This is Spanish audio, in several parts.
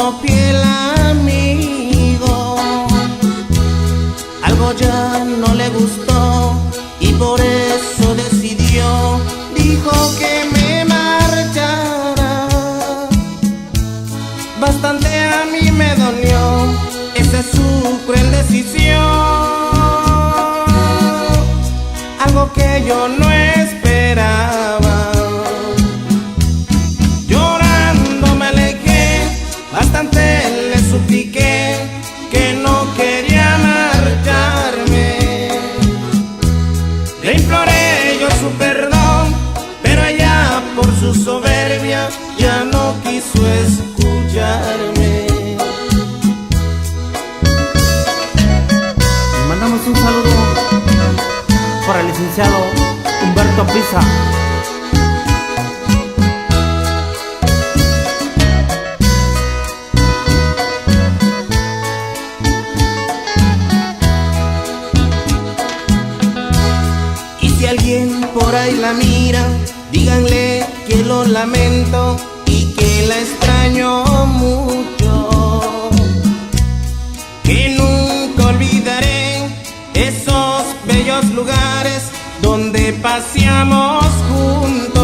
nuestro fiel amigo. Algo ya no le gustó y por eso decidió, dijo que me marchara. Bastante a mí me dolió, esa es su cruel decisión. Algo que yo no esperaba. Llorando me alejé, bastante le supliqué que no quería marcharme. Le imploré yo su perdón, pero ella por su soberbia ya no quiso escucharme. Mandamos un saludo para el licenciado Humberto Pisa. Y si alguien por ahí la mira, díganle que lo lamento y que la extraño mucho, que nunca olvidaré esos bellos lugares donde paseamos juntos,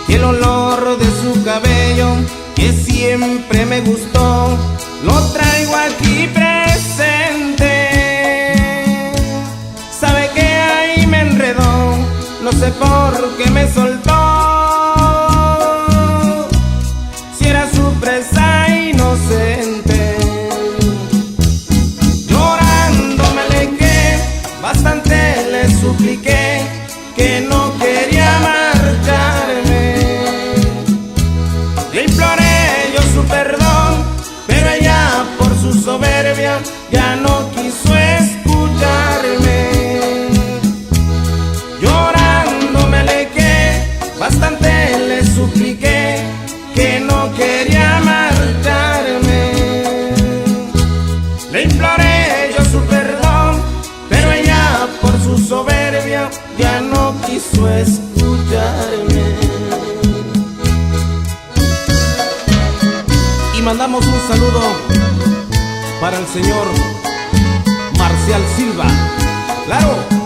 y el olor de su cabello que siempre me gustó lo traigo aquí presente. Sabe que ahí me enredó, no sé por qué me soltó, si era su presa inocente. Bastante le supliqué que no quería marcharme. Le imploré yo su perdón, pero ella por su soberbia ya no quiso escucharme. Llorando me alejé, bastante le supliqué que no quería marcharme. Le imploré yo su perdón, pero ella por su soberbia ya no quiso escucharme. Y mandamos un saludo para el señor Marcial Silva. ¡Claro!